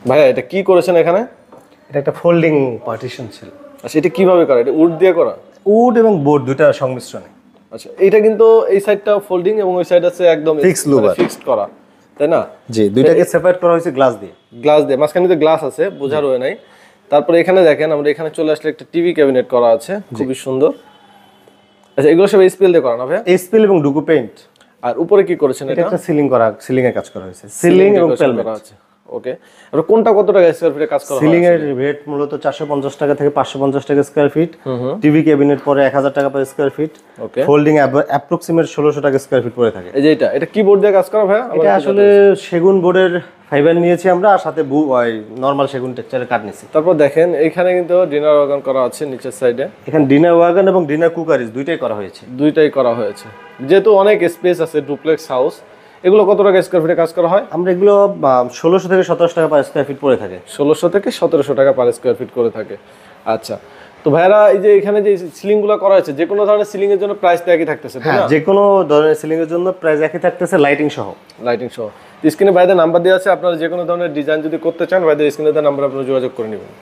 ভাইয়া এটা কি করেছেন এখানে? এটা একটা ফোল্ডিং পার্টিশন ছিল। আচ্ছা এটা কিভাবে করা? এটা উড দিয়ে করা? উড এবং বোর্ড দুইটা সংমিশ্রণে। আচ্ছা এটা কিন্তু এই সাইডটা ফোল্ডিং এবং ওই সাইড আছে একদম ফিক্সড করা, তাই না? জি, দুইটাকে সেপারেট করা হয়েছে গ্লাস দিয়ে। গ্লাস দিয়ে, মাঝখানে তো গ্লাস আছে, বোঝার হয় নাই। তারপরে এখানে দেখেন, আমরা এখানে চলে আসলে একটা টিভি ক্যাবিনেট করা আছে, খুবই সুন্দর। আচ্ছা এগুলো সব এসপিএল দিয়ে করা না ভাই? এসপিএল এবং ডুকু পেইন্ট। আর উপরে কি করেছেন? এটা একটা সিলিং এর কাজ করা হয়েছে, সিলিং এবং পেলমেট আছে। ওকে, আর কোনটা কত টাকা স্কয়ার ফিটে কাজ করা হয়? সিলিং এর রেট মূলত 450 টাকা থেকে 550 টাকা স্কয়ার ফিট। টিভি ক্যাবিনেট পরে 1000 টাকা পার স্কয়ার ফিট। ওকে, ফোল্ডিং অ্যাপ্রক্সিমেট 1600 টাকা স্কয়ার ফিট পড়ে থাকে। এই যে এটা কি বোর্ড দিয়ে কাজ করা ভাই? এটা আসলে সেগুন বোর্ডের ফাইবার নিয়েছি আমরা, আর সাথে নরমাল সেগুন টেক্সচারের কাঠ নিয়েছি। তারপর দেখেন এখানে কিন্তু ডিনার ওয়াগন করা আছে নিচের সাইডে। এখানে ডিনার ওয়াগন এবং ডিনার কুকারিজ দুইটাই করা হয়েছে। দুইটাই করা হয়েছে, যেহেতু অনেক স্পেস আছে, ডুপ্লেক্স হাউস। এগুলো কত টাকা স্কয়ার ফিটে কাজ করা হয়? আমরা এগুলো 1600 থেকে 1700 টাকা পার স্কয়ার ফিট পড়ে থাকে। 1600 থেকে 1700 টাকা পার স্কয়ার ফিট করে থাকে। আচ্ছা, তো ভাইরা এই যে এখানে যে সিলিং গুলো করা হয়েছে, যে কোনো ধরনের সিলিং এর জন্য প্রাইস তো একই থাকতেছে, তাই হ্যাঁ, না? যে কোনো ধরনের সিলিং এর জন্য প্রাইস একই থাকতেছে, লাইটিং সহ। লাইটিং সহ। স্ক্রিনে ভাইদের নাম্বার দেওয়া আছে, আপনারা যে কোনো ধরনের ডিজাইন যদি করতে চান ভাইদের স্ক্রিনে দেওয়া নাম্বার আপনারা যোগাযোগ করে নেবেন।